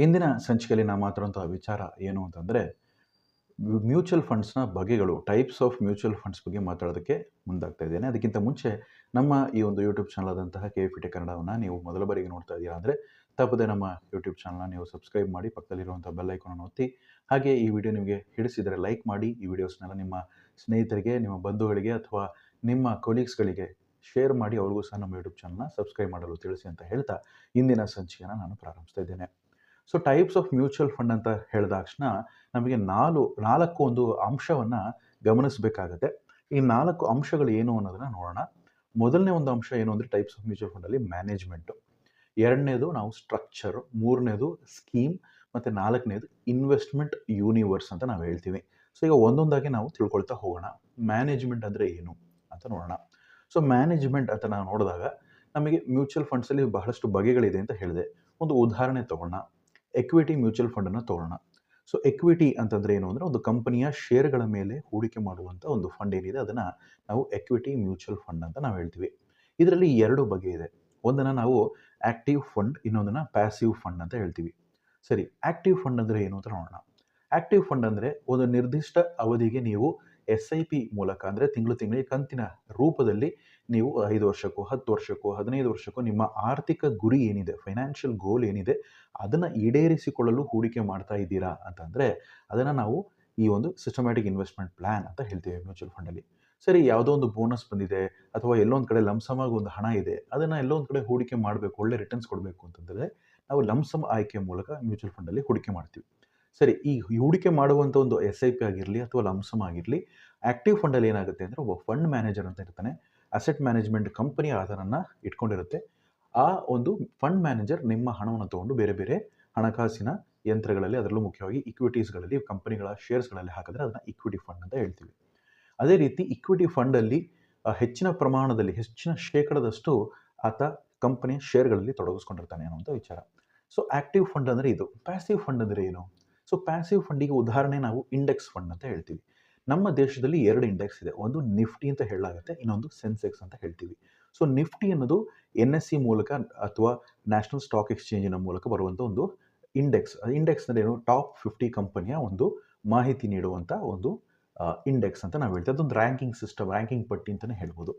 ಇಂದಿನ ಸಂಚಿಕೆಯಲ್ಲಿ ನಾವು ಮಾತಾಡುವಂತಹ ವಿಚಾರ ಏನು ಅಂತಂದರೆ ಮ್ಯೂಚುವಲ್ ಫಂಡ್ಸ್ನ ಬಗೆಗಳು, ಟೈಪ್ಸ್ ಆಫ್ ಮ್ಯೂಚುವಲ್ ಫಂಡ್ಸ್ ಬಗ್ಗೆ ಮಾತಾಡೋದಕ್ಕೆ ಮುಂದಾಗ್ತಾ ಇದ್ದೇನೆ. ಅದಕ್ಕಿಂತ ಮುಂಚೆ ನಮ್ಮ ಈ ಒಂದು ಯೂಟ್ಯೂಬ್ ಚಾನಲ್ ಆದಂತಹ KFT ಕನ್ನಡವನ್ನು ನೀವು ಮೊದಲ ಬಾರಿಗೆ ನೋಡ್ತಾ ಇದ್ದೀರಾ ಅಂದರೆ ತಪ್ಪದೆ ನಮ್ಮ ಯೂಟ್ಯೂಬ್ ಚಾನಲ್ನ ನೀವು ಸಬ್ಸ್ಕ್ರೈಬ್ ಮಾಡಿ, ಪಕ್ಕದಲ್ಲಿರುವಂಥ ಬೆಲ್ ಐಕಾನನ್ನು ಒತ್ತಿ. ಹಾಗೆ ಈ ವಿಡಿಯೋ ನಿಮಗೆ ಹಿಡಿಸಿದರೆ ಲೈಕ್ ಮಾಡಿ. ಈ ವಿಡಿಯೋಸ್ನೆಲ್ಲ ನಿಮ್ಮ ಸ್ನೇಹಿತರಿಗೆ, ನಿಮ್ಮ ಬಂಧುಗಳಿಗೆ ಅಥವಾ ನಿಮ್ಮ ಕೊಲೀಗ್ಸ್ಗಳಿಗೆ ಶೇರ್ ಮಾಡಿ, ಅವ್ರಿಗೂ ಸಹ ನಮ್ಮ ಯೂಟ್ಯೂಬ್ ಚಾನಲ್ನ ಸಬ್ಸ್ಕ್ರೈಬ್ ಮಾಡಲು ತಿಳಿಸಿ ಅಂತ ಹೇಳ್ತಾ ಇಂದಿನ ಸಂಚಿಕೆಯನ್ನು ನಾನು ಪ್ರಾರಂಭಿಸ್ತಾ ಇದ್ದೇನೆ. So types of mutual fund ಅಂತ ಹೇಳಿದ ತಕ್ಷಣ ನಮಗೆ ನಾಲ್ಕು ಒಂದು ಅಂಶವನ್ನು ಗಮನಿಸಬೇಕಾಗತ್ತೆ. ಈ 4 ಅಂಶಗಳು ಏನು ಅನ್ನೋದನ್ನು ನೋಡೋಣ. ಮೊದಲನೇ ಒಂದು ಅಂಶ ಏನು ಅಂದರೆ ಟೈಪ್ಸ್ ಆಫ್ ಮ್ಯೂಚುವಲ್ ಫಂಡಲ್ಲಿ ಮ್ಯಾನೇಜ್ಮೆಂಟು, ಎರಡನೇದು ನಾವು ಸ್ಟ್ರಕ್ಚರು, ಮೂರನೇದು ಸ್ಕೀಮ್ ಮತ್ತು ನಾಲ್ಕನೇದು ಇನ್ವೆಸ್ಟ್ಮೆಂಟ್ ಯೂನಿವರ್ಸ್ ಅಂತ ನಾವು ಹೇಳ್ತೀವಿ. ಸೊ ಈಗ ಒಂದೊಂದಾಗಿ ನಾವು ತಿಳ್ಕೊಳ್ತಾ ಹೋಗೋಣ. ಮ್ಯಾನೇಜ್ಮೆಂಟ್ ಅಂದರೆ ಏನು ಅಂತ ನೋಡೋಣ. ಸೊ ಮ್ಯಾನೇಜ್ಮೆಂಟ್ ಅಂತ ನಾವು ನೋಡಿದಾಗ ನಮಗೆ ಮ್ಯೂಚುವಲ್ ಫಂಡ್ಸಲ್ಲಿ ಬಹಳಷ್ಟು ಬಗೆಗಳಿದೆ ಅಂತ ಹೇಳಿದೆ. ಒಂದು ಉದಾಹರಣೆ ತಗೊಳ್ಳೋಣ. ಎಕ್ವಿಟಿ ಮ್ಯೂಚುವಲ್ ಫಂಡನ್ನು ತಗೊಳ್ಳೋಣ. ಸೊ ಎಕ್ವಿಟಿ ಅಂತಂದರೆ ಏನು ಅಂದರೆ ಒಂದು ಕಂಪನಿಯ ಶೇರ್ಗಳ ಮೇಲೆ ಹೂಡಿಕೆ ಮಾಡುವಂಥ ಒಂದು ಫಂಡ್ ಏನಿದೆ ಅದನ್ನು ನಾವು ಎಕ್ವಿಟಿ ಮ್ಯೂಚುವಲ್ ಫಂಡ್ ಅಂತ ನಾವು ಹೇಳ್ತೀವಿ. ಇದರಲ್ಲಿ 2 ಬಗೆ ಇದೆ. ಒಂದನ್ನು ನಾವು ಆ್ಯಕ್ಟಿವ್ ಫಂಡ್, ಇನ್ನೊಂದನ್ನು ಪ್ಯಾಸಿವ್ ಫಂಡ್ ಅಂತ ಹೇಳ್ತೀವಿ. ಸರಿ, ಆ್ಯಕ್ಟಿವ್ ಫಂಡ್ ಅಂದರೆ ಏನು ಅಂತ ನೋಡೋಣ. ಆ್ಯಕ್ಟಿವ್ ಫಂಡ್ ಅಂದರೆ ಒಂದು ನಿರ್ದಿಷ್ಟ ಅವಧಿಗೆ ನೀವು SIP ಮೂಲಕ ಅಂದರೆ ತಿಂಗಳಿಗೆ ಕಂತಿನ ರೂಪದಲ್ಲಿ ನೀವು 5 ವರ್ಷಕ್ಕೋ 10 ವರ್ಷಕ್ಕೋ 15 ವರ್ಷಕ್ಕೋ ನಿಮ್ಮ ಆರ್ಥಿಕ ಗುರಿ ಏನಿದೆ, ಫೈನಾನ್ಷಿಯಲ್ ಗೋಲ್ ಏನಿದೆ ಅದನ್ನು ಈಡೇರಿಸಿಕೊಳ್ಳಲು ಹೂಡಿಕೆ ಮಾಡ್ತಾ ಇದ್ದೀರಾ ಅಂತಂದರೆ ಅದನ್ನು ನಾವು ಈ ಒಂದು ಸಿಸ್ಟಮ್ಯಾಟಿಕ್ ಇನ್ವೆಸ್ಟ್ಮೆಂಟ್ ಪ್ಲ್ಯಾನ್ ಅಂತ ಹೇಳ್ತೀವಿ ಮ್ಯೂಚುವಲ್ ಫಂಡಲ್ಲಿ. ಸರಿ, ಯಾವುದೋ ಒಂದು ಬೋನಸ್ ಬಂದಿದೆ ಅಥವಾ ಎಲ್ಲೊಂದು ಕಡೆ ಲಂಸಮಾಗಿ ಒಂದು ಹಣ ಇದೆ, ಅದನ್ನು ಎಲ್ಲೊಂದು ಕಡೆ ಹೂಡಿಕೆ ಮಾಡಬೇಕು, ಒಳ್ಳೆ ರಿಟರ್ನ್ಸ್ ಕೊಡಬೇಕು ಅಂತಂದರೆ ನಾವು ಲಂಸಮ್ ಆಯ್ಕೆ ಮೂಲಕ ಮ್ಯೂಚುವಲ್ ಫಂಡಲ್ಲಿ ಹೂಡಿಕೆ ಮಾಡ್ತೀವಿ. ಸರಿ, ಈ ಹೂಡಿಕೆ ಮಾಡುವಂಥ ಒಂದು SIP ಆಗಿರಲಿ ಅಥವಾ ಲಂಸಮ್ ಆಗಿರಲಿ, ಆ್ಯಕ್ಟಿವ್ ಫಂಡಲ್ಲಿ ಏನಾಗುತ್ತೆ ಅಂದರೆ ಒಬ್ಬ ಫಂಡ್ ಮ್ಯಾನೇಜರ್ ಅಂತ ಇರ್ತಾನೆ. ಅಸೆಟ್ ಮ್ಯಾನೇಜ್ಮೆಂಟ್ ಕಂಪನಿ ಅದನ್ನು ಇಟ್ಕೊಂಡಿರುತ್ತೆ. ಆ ಒಂದು ಫಂಡ್ ಮ್ಯಾನೇಜರ್ ನಿಮ್ಮ ಹಣವನ್ನು ತೊಗೊಂಡು ಬೇರೆ ಬೇರೆ ಹಣಕಾಸಿನ ಯಂತ್ರಗಳಲ್ಲಿ, ಅದರಲ್ಲೂ ಮುಖ್ಯವಾಗಿ ಇಕ್ವಿಟೀಸ್ಗಳಲ್ಲಿ, ಕಂಪನಿಗಳ ಶೇರ್ಸ್ಗಳಲ್ಲಿ ಹಾಕಿದ್ರೆ ಅದನ್ನು ಇಕ್ವಿಟಿ ಫಂಡ್ ಅಂತ ಹೇಳ್ತೀವಿ. ಅದೇ ರೀತಿ ಇಕ್ವಿಟಿ ಫಂಡಲ್ಲಿ ಹೆಚ್ಚಿನ ಪ್ರಮಾಣದಲ್ಲಿ, ಹೆಚ್ಚಿನ ಶೇಕಡದಷ್ಟು ಆತ ಕಂಪನಿಯ ಶೇರ್ಗಳಲ್ಲಿ ತೊಡಗಿಸ್ಕೊಂಡಿರ್ತಾನೆ ಅನ್ನುವಂಥ ವಿಚಾರ. ಸೊ ಆ್ಯಕ್ಟಿವ್ ಫಂಡ್ ಅಂದರೆ ಇದು. ಪ್ಯಾಸಿವ್ ಫಂಡ್ ಅಂದರೆ ಏನು? ಸೊ ಪ್ಯಾಸಿವ್ ಫಂಡಿಗೆ ಉದಾಹರಣೆ ನಾವು ಇಂಡೆಕ್ಸ್ ಫಂಡ್ ಅಂತ ಹೇಳ್ತೀವಿ. ನಮ್ಮ ದೇಶದಲ್ಲಿ 2 ಇಂಡೆಕ್ಸ್ ಇದೆ. ಒಂದು ನಿಫ್ಟಿ ಅಂತ ಹೇಳಲಾಗುತ್ತೆ, ಇನ್ನೊಂದು ಸೆನ್ಸೆಕ್ಸ್ ಅಂತ ಹೇಳ್ತೀವಿ. ಸೊ ನಿಫ್ಟಿ ಅನ್ನೋದು NSE ಮೂಲಕ ಅಥವಾ ನ್ಯಾಷನಲ್ ಸ್ಟಾಕ್ ಎಕ್ಸ್ಚೇಂಜಿನ ಮೂಲಕ ಬರುವಂಥ ಒಂದು ಇಂಡೆಕ್ಸ್. ಇಂಡೆಕ್ಸ್ ಅಂದರೆ ಏನು? ಟಾಪ್ 50 ಕಂಪನಿಯ ಒಂದು ಮಾಹಿತಿ ನೀಡುವಂಥ ಒಂದು ಇಂಡೆಕ್ಸ್ ಅಂತ ನಾವು ಹೇಳ್ತೀವಿ. ಅದೊಂದು ರ್ಯಾಂಕಿಂಗ್ ಸಿಸ್ಟಮ್, ರ್ಯಾಂಕಿಂಗ್ ಪಟ್ಟಿ ಅಂತಲೇ ಹೇಳ್ಬೋದು.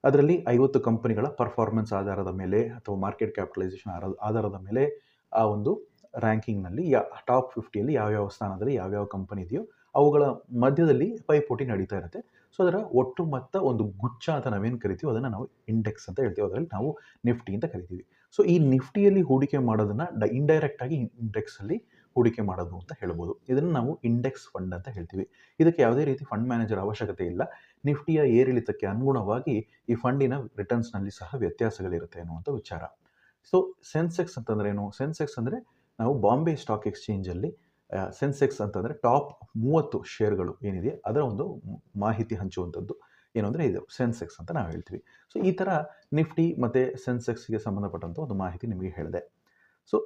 ಅದರಲ್ಲಿ 50 ಕಂಪನಿಗಳ ಪರ್ಫಾರ್ಮೆನ್ಸ್ ಆಧಾರದ ಮೇಲೆ ಅಥವಾ ಮಾರ್ಕೆಟ್ ಕ್ಯಾಪಿಟಲೈಸೇಷನ್ ಆಧಾರದ ಮೇಲೆ ಆ ಒಂದು ರ್ಯಾಂಕಿಂಗ್ನಲ್ಲಿ ಟಾಪ್ 50ಯಲ್ಲಿ ಯಾವ್ಯಾವ ಸ್ಥಾನದಲ್ಲಿ ಯಾವ್ಯಾವ ಕಂಪನಿ ಇದೆಯೋ ಅವುಗಳ ಮಧ್ಯದಲ್ಲಿ ಪೈಪೋಟಿ ನಡೀತಾ ಇರುತ್ತೆ. ಸೊ ಅದರ ಒಟ್ಟು ಮೊತ್ತ ಒಂದು ಗುಚ್ಛ ಅಂತ ನಾವೇನು ಕರಿತೀವಿ ಅದನ್ನು ನಾವು ಇಂಡೆಕ್ಸ್ ಅಂತ ಹೇಳ್ತೀವಿ. ಅದರಲ್ಲಿ ನಾವು ನಿಫ್ಟಿ ಅಂತ ಕರಿತೀವಿ. ಸೊ ಈ ನಿಫ್ಟಿಯಲ್ಲಿ ಹೂಡಿಕೆ ಮಾಡೋದನ್ನು ಇಂಡೈರೆಕ್ಟಾಗಿ ಇಂಡೆಕ್ಸಲ್ಲಿ ಹೂಡಿಕೆ ಮಾಡೋದು ಅಂತ ಹೇಳ್ಬೋದು. ಇದನ್ನು ನಾವು ಇಂಡೆಕ್ಸ್ ಫಂಡ್ ಅಂತ ಹೇಳ್ತೀವಿ. ಇದಕ್ಕೆ ಯಾವುದೇ ರೀತಿ ಫಂಡ್ ಮ್ಯಾನೇಜರ್ ಅವಶ್ಯಕತೆ ಇಲ್ಲ. ನಿಫ್ಟಿಯ ಏರಿಳಿತಕ್ಕೆ ಅನುಗುಣವಾಗಿ ಈ ಫಂಡಿನ ರಿಟರ್ನ್ಸ್ನಲ್ಲಿ ಸಹ ವ್ಯತ್ಯಾಸಗಳಿರುತ್ತೆ ಅನ್ನುವಂಥ ವಿಚಾರ. ಸೊ ಸೆನ್ಸೆಕ್ಸ್ ಅಂತಂದ್ರೆ ಏನು? ಸೆನ್ಸೆಕ್ಸ್ ಅಂದರೆ ನಾವು ಬಾಂಬೆ ಸ್ಟಾಕ್ ಎಕ್ಸ್ಚೇಂಜಲ್ಲಿ ಸೆನ್ಸೆಕ್ಸ್ ಅಂತಂದರೆ ಟಾಪ್ 30 ಶೇರ್ಗಳು ಏನಿದೆ ಅದರ ಒಂದು ಮಾಹಿತಿ ಹಂಚುವಂಥದ್ದು ಏನು ಅಂದರೆ ಇದು ಸೆನ್ಸೆಕ್ಸ್ ಅಂತ ನಾವು ಹೇಳ್ತೀವಿ. ಸೊ ಈ ಥರ ನಿಫ್ಟಿ ಮತ್ತು ಸೆನ್ಸೆಕ್ಸ್ಗೆ ಸಂಬಂಧಪಟ್ಟಂಥ ಒಂದು ಮಾಹಿತಿ ನಿಮಗೆ ಹೇಳಿದೆ. ಸೊ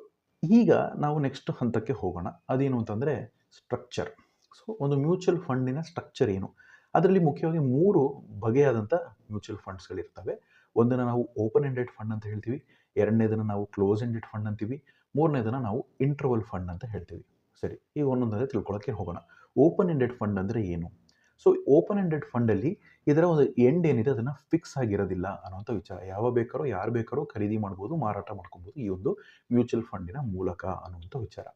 ಈಗ ನಾವು ನೆಕ್ಸ್ಟ್ ಹಂತಕ್ಕೆ ಹೋಗೋಣ. ಅದೇನು ಅಂತಂದರೆ ಸ್ಟ್ರಕ್ಚರ್. ಸೊ ಒಂದು ಮ್ಯೂಚುವಲ್ ಫಂಡಿನ ಸ್ಟ್ರಕ್ಚರ್ ಏನು? ಅದರಲ್ಲಿ ಮುಖ್ಯವಾಗಿ 3 ಬಗೆಯಾದಂಥ ಮ್ಯೂಚುವಲ್ ಫಂಡ್ಸ್ಗಳಿರ್ತವೆ. ಒಂದನ್ನು ನಾವು ಓಪನ್ ಎಂಡೆಡ್ ಫಂಡ್ ಅಂತ ಹೇಳ್ತೀವಿ, ಎರಡನೇದನ್ನು ನಾವು ಕ್ಲೋಸ್ ಎಂಡೆಡ್ ಫಂಡ್ ಅಂತೀವಿ, ಮೂರನೇದನ್ನು ನಾವು ಇಂಟರ್ವಲ್ ಫಂಡ್ ಅಂತ ಹೇಳ್ತೀವಿ. ಸರಿ, ಈಗ ಒಂದೊಂದೇ ತಿಳ್ಕೊಳ್ಳೋಕ್ಕೆ ಹೋಗೋಣ. ಓಪನ್ ಎಂಡೆಡ್ ಫಂಡ್ ಅಂದರೆ ಏನು? ಸೊ ಓಪನ್ ಎಂಡೆಡ್ ಫಂಡಲ್ಲಿ ಇದರ ಒಂದು ಎಂಡ್ ಏನಿದೆ ಅದನ್ನು ಫಿಕ್ಸ್ ಆಗಿರೋದಿಲ್ಲ ಅನ್ನೋಂಥ ವಿಚಾರ. ಯಾರು ಬೇಕಾರೋ ಖರೀದಿ ಮಾಡ್ಬೋದು, ಮಾರಾಟ ಮಾಡ್ಕೊಬೋದು ಈ ಒಂದು ಮ್ಯೂಚುವಲ್ ಫಂಡಿನ ಮೂಲಕ ಅನ್ನುವಂಥ ವಿಚಾರ.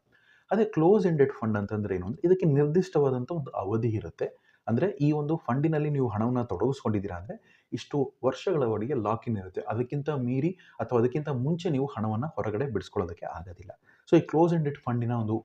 ಅದೇ ಕ್ಲೋಸ್ ಎಂಡೆಡ್ ಫಂಡ್ ಅಂತಂದರೆ ಏನು ಅಂದರೆ ಇದಕ್ಕೆ ನಿರ್ದಿಷ್ಟವಾದಂಥ ಒಂದು ಅವಧಿ ಇರುತ್ತೆ. ಅಂದರೆ ಈ ಒಂದು ಫಂಡಿನಲ್ಲಿ ನೀವು ಹಣವನ್ನು ತೊಡಗಿಸ್ಕೊಂಡಿದ್ದೀರಾ ಅಂದರೆ ಇಷ್ಟು ವರ್ಷಗಳವರೆಗೆ ಲಾಕ್ ಇನ್ ಇರುತ್ತೆ. ಅದಕ್ಕಿಂತ ಮೀರಿ ಅಥವಾ ಅದಕ್ಕಿಂತ ಮುಂಚೆ ನೀವು ಹಣವನ್ನು ಹೊರಗಡೆ ಬಿಡಿಸ್ಕೊಳ್ಳೋದಕ್ಕೆ ಆಗೋದಿಲ್ಲ. ಸೊ ಈ ಕ್ಲೋಸ್ ಎಂಡೆಡ್ ಫಂಡಿನ ಒಂದು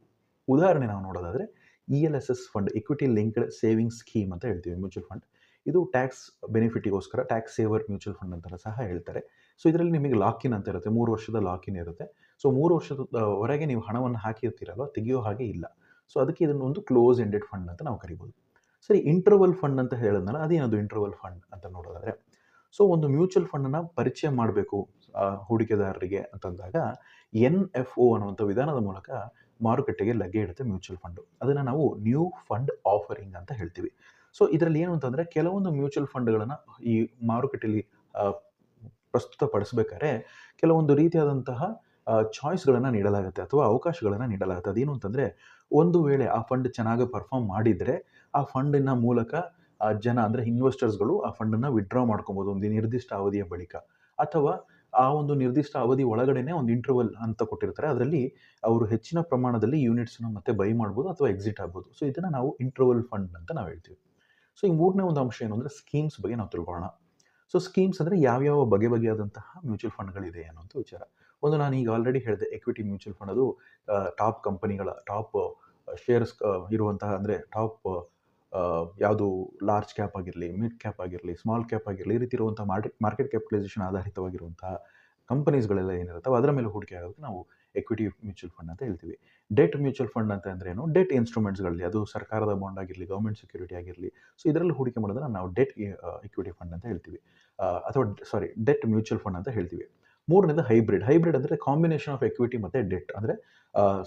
ಉದಾಹರಣೆ ನಾವು ನೋಡೋದಾದರೆ ELSS fund, equity linked savings scheme ಅಂತ ಹೇಳ್ತೀವಿ ಮ್ಯೂಚುವಲ್ ಫಂಡ್. ಇದು ಟ್ಯಾಕ್ಸ್ ಬೆನಿಫಿಟಿಗೋಸ್ಕರ ಟ್ಯಾಕ್ಸ್ ಸೇವರ್ ಮ್ಯೂಚುವಲ್ ಫಂಡ್ ಅಂತ ಸಹ ಹೇಳ್ತಾರೆ. ಸೊ ಇದರಲ್ಲಿ ನಿಮಗೆ ಲಾಕ್ ಇನ್ ಅಂತ ಇರುತ್ತೆ, 3 ವರ್ಷದ ಲಾಕ್ ಇನ್ ಇರುತ್ತೆ. ಸೊ 3 ವರ್ಷದವರೆಗೆ ನೀವು ಹಣವನ್ನು ಹಾಕಿರ್ತೀರಲ್ವ, ತೆಗೆಯೋ ಹಾಗೆ ಇಲ್ಲ. ಸೊ ಅದಕ್ಕೆ ಇದನ್ನು ಒಂದು ಕ್ಲೋಸ್ ಎಂಡೆಡ್ ಫಂಡ್ ಅಂತ ನಾವು ಕರಿಬೋದು. ಸರಿ, ಇಂಟರ್ವಲ್ ಫಂಡ್ ಅಂತ ಹೇಳಿದ್ನಲ್ಲ, ಅದೇನದು ಇಂಟರ್ವಲ್ ಫಂಡ್ ಅಂತ ನೋಡೋದಾದರೆ, ಸೊ ಒಂದು ಮ್ಯೂಚುವಲ್ ಫಂಡನ್ನು ಪರಿಚಯ ಮಾಡಬೇಕು ಹೂಡಿಕೆದಾರರಿಗೆ ಅಂತಂದಾಗ NFO ಅನ್ನುವಂಥ ವಿಧಾನದ ಮೂಲಕ ಮಾರುಕಟ್ಟೆಗೆ ಲಗ್ಗೆ ಇಡುತ್ತೆ ಮ್ಯೂಚುವಲ್ ಫಂಡು. ಅದನ್ನು ನಾವು ನ್ಯೂ ಫಂಡ್ ಆಫರಿಂಗ್ ಅಂತ ಹೇಳ್ತೀವಿ. ಸೊ ಇದರಲ್ಲಿ ಏನು ಅಂತಂದರೆ ಕೆಲವೊಂದು ಮ್ಯೂಚುವಲ್ ಫಂಡ್ಗಳನ್ನು ಈ ಮಾರುಕಟ್ಟೆಯಲ್ಲಿ ಪ್ರಸ್ತುತಪಡಿಸಬೇಕಾದ್ರೆ ಕೆಲವೊಂದು ರೀತಿಯಾದಂತಹ ಚಾಯ್ಸ್‌ಗಳನ್ನು ನೀಡಲಾಗುತ್ತೆ ಅಥವಾ ಅವಕಾಶಗಳನ್ನು ನೀಡಲಾಗುತ್ತೆ. ಅದೇನು ಅಂತಂದರೆ, ಒಂದು ವೇಳೆ ಆ ಫಂಡ್ ಚೆನ್ನಾಗಿ ಪರ್ಫಾರ್ಮ್ ಮಾಡಿದರೆ, ಆ ಫಂಡಿನ ಮೂಲಕ ಜನ ಅಂದರೆ ಇನ್ವೆಸ್ಟರ್ಸ್‌ಗಳು ಆ ಫಂಡನ್ನು ವಿತ್‌ಡ್ರಾ ಮಾಡ್ಕೊಬೋದು ಒಂದು ನಿರ್ದಿಷ್ಟ ಅವಧಿಯ ಬಳಿಕ. ಅಥವಾ ಆ ಒಂದು ನಿರ್ದಿಷ್ಟ ಅವಧಿ ಒಳಗಡೆನೇ ಒಂದು ಇಂಟರ್ವಲ್ ಅಂತ ಕೊಟ್ಟಿರ್ತಾರೆ. ಅದರಲ್ಲಿ ಅವರು ಹೆಚ್ಚಿನ ಪ್ರಮಾಣದಲ್ಲಿ ಯೂನಿಟ್ಸ್‌ನ ಮತ್ತೆ ಬೈ ಮಾಡ್ಬೋದು ಅಥವಾ ಎಕ್ಸಿಟ್ ಆಗ್ಬೋದು. ಸೊ ಇದನ್ನು ನಾವು ಇಂಟರ್ವಲ್ ಫಂಡ್ ಅಂತ ನಾವು ಹೇಳ್ತೀವಿ. ಸೊ ಈ ಮೂರನೇ ಒಂದು ಅಂಶ ಏನು ಅಂದರೆ ಸ್ಕೀಮ್ಸ್ ಬಗ್ಗೆ ನಾವು ತಿಳ್ಕೊಳ್ಳೋಣ. ಸೊ ಸ್ಕೀಮ್ಸ್ ಅಂದರೆ ಯಾವ್ಯಾವ ಬಗೆಯಾದಂತಹ ಮ್ಯೂಚುವಲ್ ಫಂಡ್‌ಗಳಿದೆ ಅನ್ನುವಂಥ ವಿಚಾರ. ಒಂದು ನಾನು ಈಗ ಆಲ್ರೆಡಿ ಹೇಳಿದೆ ಎಕ್ವಿಟಿ ಮ್ಯೂಚುವಲ್ ಫಂಡ್ ಅದು ಟಾಪ್ ಕಂಪನಿಗಳ ಟಾಪ್ ಶೇರ್ಸ್ ಇರುವಂತಹ ಅಂದರೆ ಟಾಪ್ ಯಾವುದು ಲಾರ್ಜ್ ಕ್ಯಾಪ್ ಆಗಿರಲಿ, ಮಿಡ್ ಕ್ಯಾಪ್ ಆಗಿರಲಿ, ಸ್ಮಾಲ್ ಕ್ಯಾಪ್ ಆಗಿರಲಿ, ಈ ರೀತಿ ಇರುವಂಥ ಮಾರ್ಕೆಟ್ ಕ್ಯಾಪಿಟಲೈಸೇಷನ್ ಆಧಾರಿತವಾಗಿರುವಂತಹ ಕಂಪನೀಸ್ಗಳೆಲ್ಲ ಏನಿರುತ್ತವೆ ಅದರ ಮೇಲೆ ಹೂಡಿಕೆ ಆಗೋದಕ್ಕೆ ನಾವು ಎಕ್ವಿಟಿ ಮ್ಯೂಚುವಲ್ ಫಂಡ್ ಅಂತ ಹೇಳ್ತೀವಿ. ಡೆಟ್ ಮ್ಯೂಚುವಲ್ ಫಂಡ್ ಅಂತ ಅಂದ್ರೆ ಏನು? ಡೆಟ್ ಇನ್ಸ್ಟ್ರೂಮೆಂಟ್ಸ್‌ಗಳಲ್ಲಿ ಅದು ಸರ್ಕಾರದ ಬಾಂಡ್ ಆಗಿರಲಿ, ಗವರ್ಮೆಂಟ್ ಸೆಕ್ಯೂರಿಟಿ ಆಗಿರಲಿ, ಸೊ ಇದರಲ್ಲಿ ಹೂಡಿಕೆ ಮಾಡೋದನ್ನ ನಾವು ಡೆಟ್ ಇಕ್ವಿಟಿ ಫಂಡ್ ಅಂತ ಹೇಳ್ತೀವಿ. ಅಥವಾ ಡೆಟ್ ಮ್ಯೂಚುವಲ್ ಫಂಡ್ ಅಂತ ಹೇಳ್ತೀವಿ. ಮೂರನೇದು ಹೈಬ್ರಿಡ್. ಹೈಬ್ರಿಡ್ ಅಂದರೆ ಕಾಂಬಿನೇಷನ್ ಆಫ್ ಎಕ್ವಿಟಿ ಮತ್ತು ಡೆಟ್. ಅಂದರೆ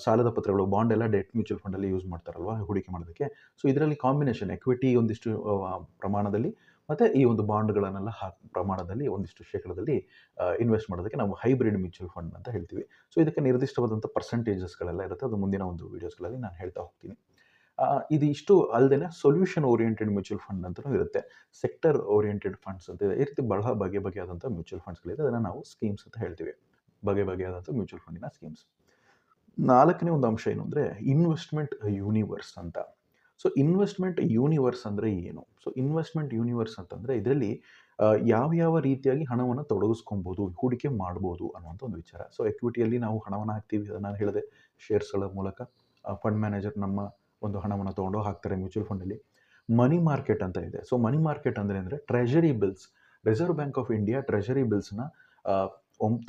ಸಾಲದ ಪತ್ರಗಳು, ಬಾಂಡ್ ಎಲ್ಲ ಡೆಟ್ ಮ್ಯೂಚುವಲ್ ಫಂಡಲ್ಲಿ ಯೂಸ್ ಮಾಡ್ತಾರಲ್ವಾ ಹೂಡಿಕೆ ಮಾಡೋದಕ್ಕೆ. ಸೊ ಇದರಲ್ಲಿ ಕಾಂಬಿನೇಷನ್ ಎಕ್ವಿಟಿ ಒಂದಿಷ್ಟು ಪ್ರಮಾಣದಲ್ಲಿ ಮತ್ತು ಈ ಒಂದು ಬಾಂಡ್ಗಳನ್ನೆಲ್ಲ ಪ್ರಮಾಣದಲ್ಲಿ ಒಂದಿಷ್ಟು ಶೇಕಡದಲ್ಲಿ ಇನ್ವೆಸ್ಟ್ ಮಾಡೋದಕ್ಕೆ ನಾವು ಹೈಬ್ರಿಡ್ ಮ್ಯೂಚುವಲ್ ಫಂಡ್ ಅಂತ ಹೇಳ್ತೀವಿ. ಸೊ ಇದಕ್ಕೆ ನಿರ್ದಿಷ್ಟವಾದಂಥ ಪರ್ಸೆಂಟೇಜಸ್ಗಳೆಲ್ಲ ಇರುತ್ತೆ. ಅದು ಮುಂದಿನ ಒಂದು ವೀಡಿಯೋಸ್ಗಳಲ್ಲಿ ನಾನು ಹೇಳ್ತಾ ಹೋಗ್ತೀನಿ. ಇದು ಇಷ್ಟು ಅಲ್ಲದೆ ಸೊಲ್ಯೂಷನ್ ಓರಿಯೆಂಟೆಡ್ ಮ್ಯೂಚುವಲ್ ಫಂಡ್ ಅಂತಲೂ ಇರುತ್ತೆ. ಸೆಕ್ಟರ್ ಓರಿಯೆಂಟೆಡ್ ಫಂಡ್ಸ್ ಅಂತ ಇದೆ. ಈ ರೀತಿ ಬಗೆಯಾದಂಥ ಮ್ಯೂಚುವಲ್ ಫಂಡ್ಸ್ಗಳಿದೆ. ಅದನ್ನು ನಾವು ಸ್ಕೀಮ್ಸ್ ಅಂತ ಹೇಳ್ತೀವಿ. ಬಗೆಯಾದಂಥ ಮ್ಯೂಚುವಲ್ ಫಂಡಿನ ಸ್ಕೀಮ್ಸ್. ನಾಲ್ಕನೇ ಒಂದು ಅಂಶ ಏನು ಅಂದರೆ ಇನ್ವೆಸ್ಟ್ಮೆಂಟ್ ಯೂನಿವರ್ಸ್ ಅಂತ. ಸೊ ಇನ್ವೆಸ್ಟ್ಮೆಂಟ್ ಯೂನಿವರ್ಸ್ ಅಂದರೆ ಏನು? ಸೊ ಇನ್ವೆಸ್ಟ್ಮೆಂಟ್ ಯೂನಿವರ್ಸ್ ಅಂತಂದರೆ ಇದರಲ್ಲಿ ಯಾವ ರೀತಿಯಾಗಿ ಹಣವನ್ನು ತೊಡಗಿಸ್ಕೊಬೋದು, ಹೂಡಿಕೆ ಮಾಡ್ಬೋದು ಅನ್ನುವಂಥ ಒಂದು ವಿಚಾರ. ಸೊ ಎಕ್ವಿಟಿಯಲ್ಲಿ ನಾವು ಹಣವನ್ನು ಹಾಕ್ತೀವಿ, ನಾನು ಹೇಳಿದೆ ಶೇರ್ಸ್ಗಳ ಮೂಲಕ. ಫಂಡ್ ಮ್ಯಾನೇಜರ್ ನಮ್ಮ ಒಂದು ಹಣವನ್ನು ತೊಗೊಂಡು ಹಾಕ್ತಾರೆ ಮ್ಯೂಚುವಲ್ ಫಂಡಲ್ಲಿ. ಮನಿ ಮಾರ್ಕೆಟ್ ಅಂತ ಇದೆ. ಸೊ ಮನಿ ಮಾರ್ಕೆಟ್ ಅಂದರೆ treasury bills. Reserve bank of India treasury ಬಿಲ್ಸ್‌ನ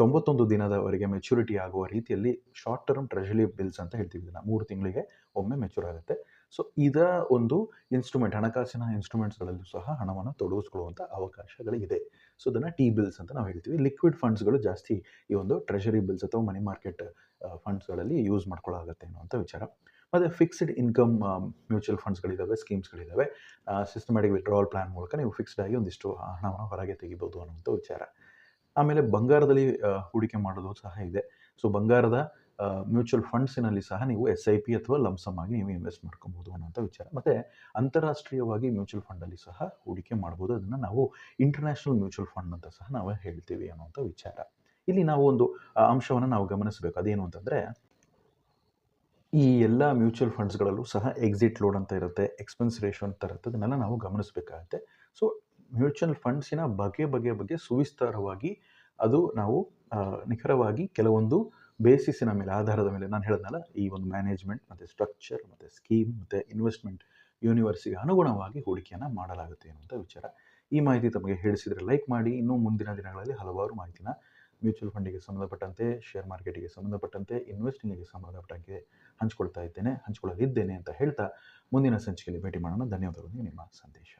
91 ದಿನದವರೆಗೆ ಮೆಚುರಿಟಿ ಆಗುವ ರೀತಿಯಲ್ಲಿ ಶಾರ್ಟ್ ಟರ್ಮ್ ಟ್ರೆಷರಿ ಬಿಲ್ಸ್ ಅಂತ ಹೇಳ್ತೀವಿ ಇದನ್ನು. 3 ತಿಂಗಳಿಗೆ ಒಮ್ಮೆ ಮೆಚೂರ್ ಆಗುತ್ತೆ. ಸೊ ಇದರ ಒಂದು ಇನ್ಸ್ಟ್ರೂಮೆಂಟ್, ಹಣಕಾಸಿನ ಇನ್ಸ್ಟ್ರೂಮೆಂಟ್ಸ್ಗಳಲ್ಲೂ ಸಹ ಹಣವನ್ನು ತೊಡಗಿಸ್ಕೊಳ್ಳುವಂಥ ಅವಕಾಶಗಳಿದೆ. ಸೊ ಇದನ್ನು ಟಿ ಬಿಲ್ಸ್ ಅಂತ ನಾವು ಹೇಳ್ತೀವಿ. ಲಿಕ್ವಿಡ್ ಫಂಡ್ಸ್ಗಳು ಜಾಸ್ತಿ ಈ ಒಂದು ಟ್ರೆಷರಿ ಬಿಲ್ಸ್ ಅಥವಾ ಮನಿ ಮಾರ್ಕೆಟ್ ಫಂಡ್ಸ್ಗಳಲ್ಲಿ ಯೂಸ್ ಮಾಡ್ಕೊಳ್ಳಾಗುತ್ತೆ ಅನ್ನುವಂಥ ವಿಚಾರ. ಮತ್ತು ಫಿಕ್ಸ್ಡ್ ಇನ್ಕಮ್ ಮ್ಯೂಚುವಲ್ ಫಂಡ್ಸ್ಗಳಿದ್ದಾವೆ, ಸ್ಕೀಮ್ಸ್ಗಳಿದ್ದಾವೆ. ಸಿಸ್ಟಮ್ಯಾಟಿಕ್ ವಿತ್ಡ್ರಾವಲ್ ಪ್ಲಾನ್ ಮೂಲಕ ನೀವು ಫಿಕ್ಸ್ಡ್ ಆಗಿ ಒಂದಿಷ್ಟು ಹಣವನ್ನು ಹೊರಗೆ ತೆಗಿಬೋದು ಅನ್ನುವಂಥ ವಿಚಾರ. ಆಮೇಲೆ ಬಂಗಾರದಲ್ಲಿ ಹೂಡಿಕೆ ಮಾಡೋದು ಸಹ ಇದೆ. ಸೊ ಬಂಗಾರದ ಮ್ಯೂಚುವಲ್ ಫಂಡ್ಸಿನಲ್ಲಿ ಸಹ ನೀವು SIP ಅಥವಾ ಲಂಸಮ್ ಆಗಿ ನೀವು ಇನ್ವೆಸ್ಟ್ ಮಾಡ್ಕೊಬೋದು ಅನ್ನೋಂಥ ವಿಚಾರ. ಮತ್ತು ಅಂತಾರಾಷ್ಟ್ರೀಯವಾಗಿ ಮ್ಯೂಚುವಲ್ ಫಂಡಲ್ಲಿ ಸಹ ಹೂಡಿಕೆ ಮಾಡ್ಬೋದು. ಅದನ್ನು ನಾವು ಇಂಟರ್ನ್ಯಾಷನಲ್ ಮ್ಯೂಚುವಲ್ ಫಂಡ್ ಅಂತ ಸಹ ನಾವು ಹೇಳ್ತೀವಿ ಅನ್ನೋಂಥ ವಿಚಾರ. ಇಲ್ಲಿ ನಾವು ಒಂದು ಅಂಶವನ್ನು ನಾವು ಗಮನಿಸಬೇಕು. ಅದೇನು ಅಂತಂದರೆ, ಈ ಎಲ್ಲ ಮ್ಯೂಚುವಲ್ ಫಂಡ್ಸ್ಗಳಲ್ಲೂ ಸಹ ಎಕ್ಸಿಟ್ ಲೋಡ್ ಅಂತ ಇರುತ್ತೆ, ಎಕ್ಸ್ಪೆನ್ಸ್ ರೇಷಿಯೋ ಅಂತ ಇರುತ್ತೆ. ಅದನ್ನೆಲ್ಲ ನಾವು ಗಮನಿಸಬೇಕಾಗುತ್ತೆ. ಸೊ ಮ್ಯೂಚುವಲ್ ಫಂಡ್ಸಿನ ಬಗ್ಗೆ ಸುವಿಸ್ತಾರವಾಗಿ ಅದು ನಾವು ನಿಖರವಾಗಿ ಕೆಲವೊಂದು ಬೇಸಿಸಿನ ಮೇಲೆ, ಆಧಾರದ ಮೇಲೆ ನಾನು ಹೇಳಿದ್ನಲ್ಲ, ಈ ಒಂದು ಮ್ಯಾನೇಜ್ಮೆಂಟ್ ಮತ್ತು ಸ್ಟ್ರಕ್ಚರ್ ಮತ್ತು ಸ್ಕೀಮ್ ಮತ್ತು ಇನ್ವೆಸ್ಟ್ಮೆಂಟ್ ಯೂನಿವರ್ಸಿಗೆ ಅನುಗುಣವಾಗಿ ಹೂಡಿಕೆಯನ್ನು ಮಾಡಲಾಗುತ್ತೆ ಅನ್ನುವಂಥ ವಿಚಾರ. ಈ ಮಾಹಿತಿ ತಮಗೆ ಹೇಳಿಸಿದರೆ ಲೈಕ್ ಮಾಡಿ. ಇನ್ನೂ ಮುಂದಿನ ದಿನಗಳಲ್ಲಿ ಹಲವಾರು ಮಾಹಿತಿನ ಮ್ಯೂಚುವಲ್ ಫಂಡಿಗೆ ಸಂಬಂಧಪಟ್ಟಂತೆ, ಶೇರ್ ಮಾರ್ಕೆಟಿಗೆ ಸಂಬಂಧಪಟ್ಟಂತೆ, ಇನ್ವೆಸ್ಟಿಂಗಿಗೆ ಸಂಬಂಧಪಟ್ಟಂತೆ ಹಂಚ್ಕೊಳ್ಲಿದ್ದೇನೆ ಅಂತ ಹೇಳ್ತಾ ಮುಂದಿನ ಸಂಚಿಕೆಯಲ್ಲಿ ಭೇಟಿ ಮಾಡೋಣ. ಧನ್ಯವಾದಗಳು. ನಿಮ್ಮ ಸಂದೇಶ.